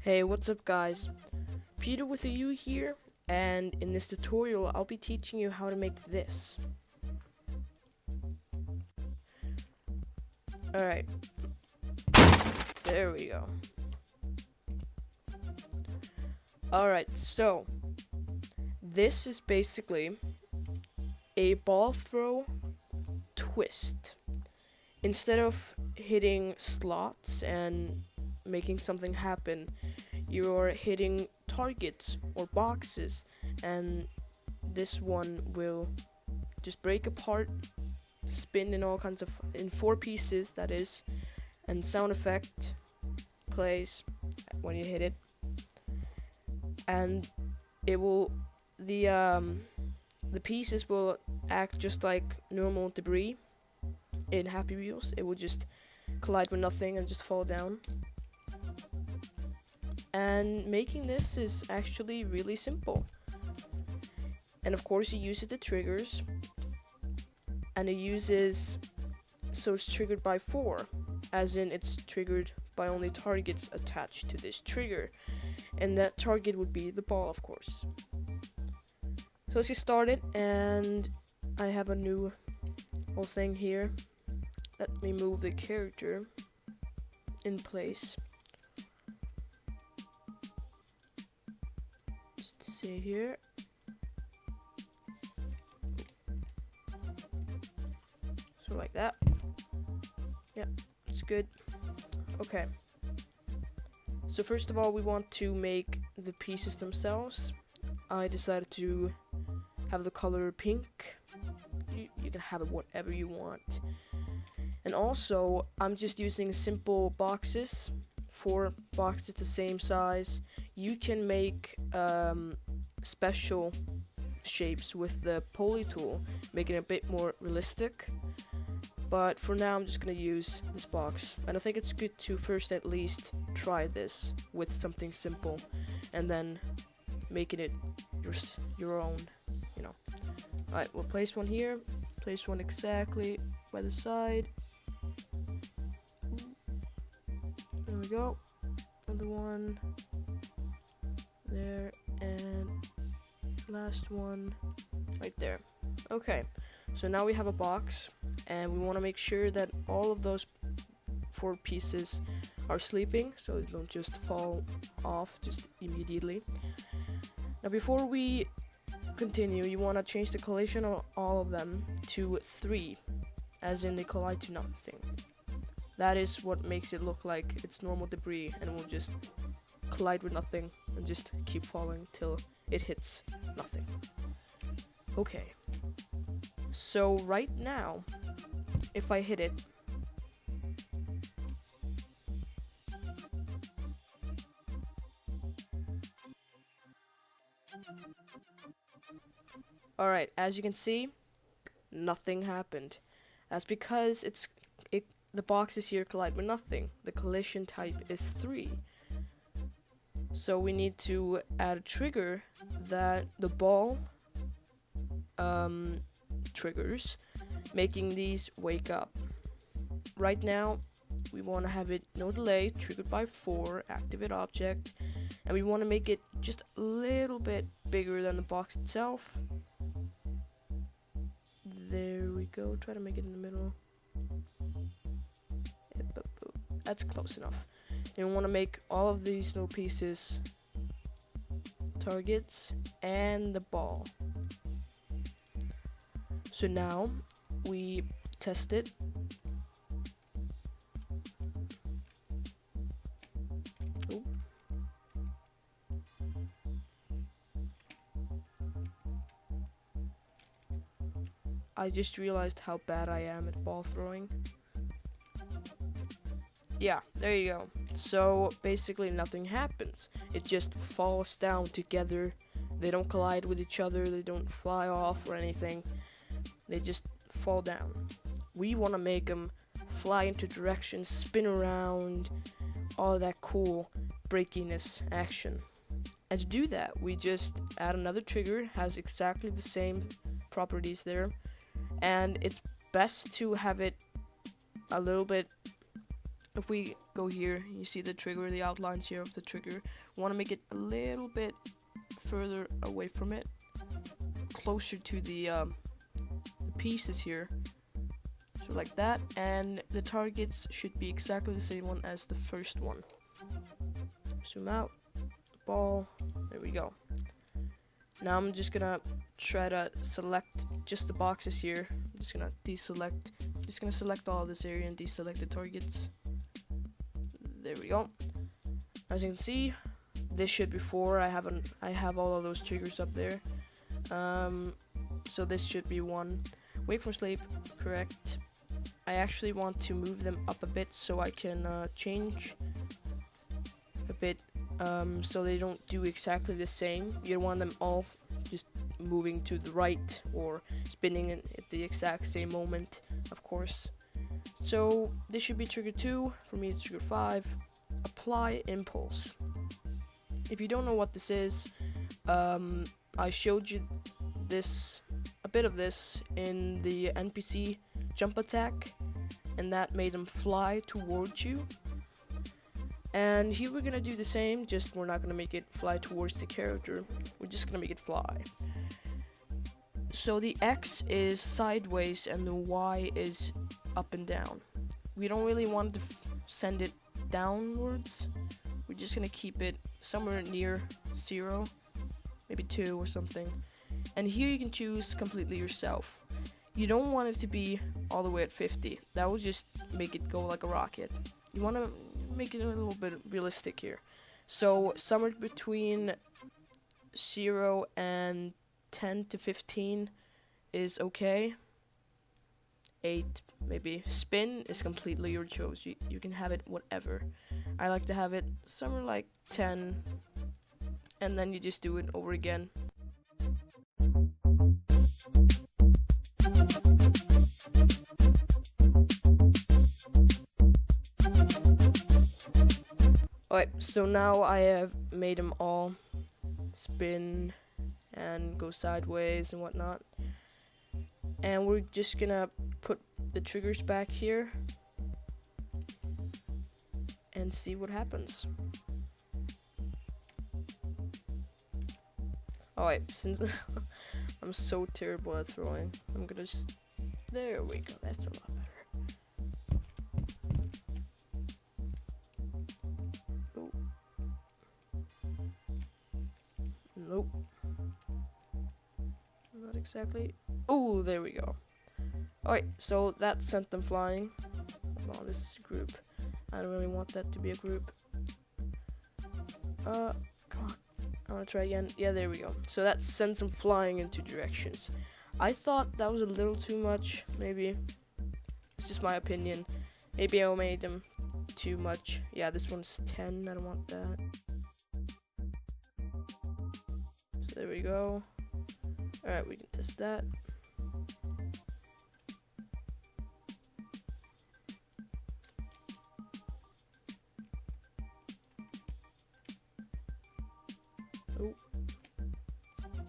Hey, what's up guys? Peter with a U here, and in this tutorial I'll be teaching you how to make this. Alright, there we go. Alright, so this is basically a ball throw twist. Instead of hitting slots and making something happen, you're hitting targets or boxes, and this one will just break apart, spin in 4 pieces, that is, and sound effect plays when you hit it, and it will the pieces will act just like normal debris in Happy Wheels. It will just collide with nothing and just fall down. And making this is actually really simple. And of course it uses the triggers, and it uses, so it's triggered by 4, as in it's triggered by only targets attached to this trigger, and that target would be the ball, of course. So let's get started, and I have a new whole thing here. Let me move the character in place. Just see here. So like that. Yeah, it's good. Okay. So first of all, we want to make the pieces themselves. I decided to have the color pink. You can have it whatever you want. And also, I'm just using simple boxes, 4 boxes the same size. You can make special shapes with the poly tool, making it a bit more realistic. But for now, I'm just gonna use this box, and I think it's good to first at least try this with something simple, and then making it your own, you know. Alright, we'll place one here, place one exactly by the side. There we go. Another one there, and last one right there. Okay, so now we have a box, and we want to make sure that all of those 4 pieces are sleeping, so they don't just fall off just immediately. Now before we continue, you want to change the collision of all of them to 3, as in they collide to nothing. That is what makes it look like it's normal debris, and it will just collide with nothing and just keep falling till it hits nothing. Okay, so right now, if I hit it, alright, as you can see, nothing happened. That's because the boxes here collide with nothing. The collision type is 3. So we need to add a trigger that the ball triggers, making these wake up. Right now, we want to have it no delay, triggered by 4, activate object, and we want to make it just a little bit bigger than the box itself. There we go, try to make it in the middle. That's close enough. And we want to make all of these little pieces targets and the ball. So now we test it. Oop. I just realized how bad I am at ball throwing. Yeah, there you go. So basically nothing happens. It just falls down together. They don't collide with each other. They don't fly off or anything. They just fall down. We want to make them fly into directions, spin around, all that cool breakiness action. And to do that, we just add another trigger, has exactly the same properties there. And it's best to have it a little bit if we go here, you see the trigger, the outlines here of the trigger. We want to make it a little bit further away from it, closer to the pieces here. So like that, and the targets should be exactly the same one as the first one. Zoom out, ball, there we go. Now I'm just gonna try to select just the boxes here. I'm just gonna deselect, just gonna select all this area and deselect the targets. There we go. As you can see, this should be 4. I have all of those triggers up there. So this should be 1. Wait for sleep, correct. I actually want to move them up a bit so I can change a bit, so they don't do exactly the same. You don't want them all just moving to the right or spinning at the exact same moment, of course. So this should be trigger 2. For me it's trigger 5. Apply impulse. If you don't know what this is, I showed you this, a bit of this in the NPC jump attack, and that made them fly towards you. And here we're gonna do the same, just we're not gonna make it fly towards the character, we're just gonna make it fly. So the X is sideways and the Y is up and down. We don't really want to send it downwards, we're just gonna keep it somewhere near 0, maybe 2 or something. And here you can choose completely yourself. You don't want it to be all the way at 50, that would just make it go like a rocket. You want to make it a little bit realistic here. So somewhere between 0 and 10 to 15 is okay. 8 maybe. Spin is completely your choice. You can have it whatever. I like to have it somewhere like 10, and then you just do it over again. Alright, so now I have made them all spin and go sideways and whatnot. And we're just gonna put the triggers back here and see what happens. Alright, since I'm so terrible at throwing, I'm gonna just, there we go, that's a lot better. Nope. Not exactly. Oh, there we go. Alright, so that sent them flying. Come on, this group. I don't really want that to be a group. Come on. I wanna try again. Yeah, there we go. So that sends them flying into directions. I thought that was a little too much, maybe. It's just my opinion. Maybe I made them too much. Yeah, this one's 10. I don't want that. There we go. Alright, we can test that. Oh.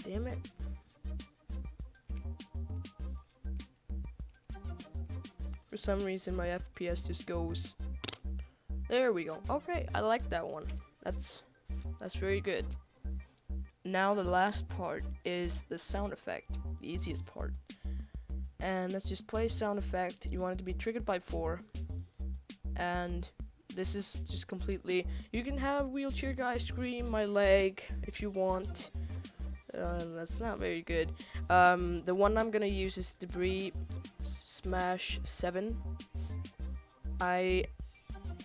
Damn it. For some reason my FPS just goes. There we go. Okay, I like that one. That's very good. Now the last part is the sound effect, the easiest part. And let's just play sound effect. You want it to be triggered by 4. And this is just completely, you can have wheelchair guy scream my leg if you want. That's not very good. The one I'm gonna use is Debris Smash 7. I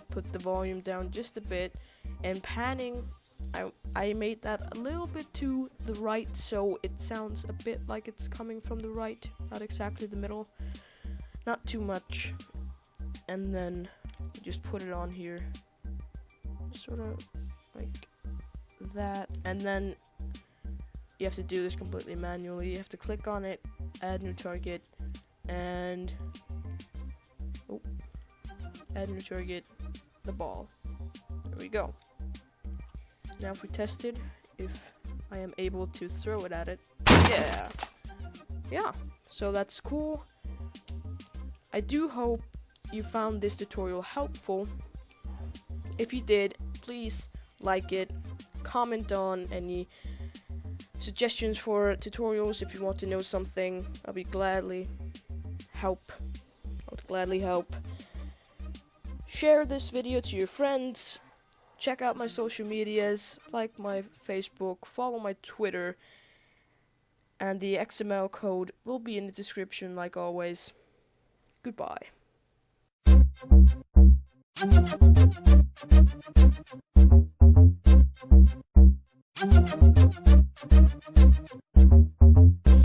put the volume down just a bit, and panning, I made that a little bit to the right, so it sounds a bit like it's coming from the right, not exactly the middle, not too much. And then just put it on here, sort of like that. And then you have to do this completely manually. You have to click on it, add new target, and add new target, the ball. There we go. Now if we tested, if I am able to throw it at it, yeah, so that's cool. I do hope you found this tutorial helpful. If you did, please like it, comment on any suggestions for tutorials. If you want to know something, I'll gladly help. Share this video to your friends. Check out my social medias, like my Facebook, follow my Twitter, and the XML code will be in the description like always. Goodbye.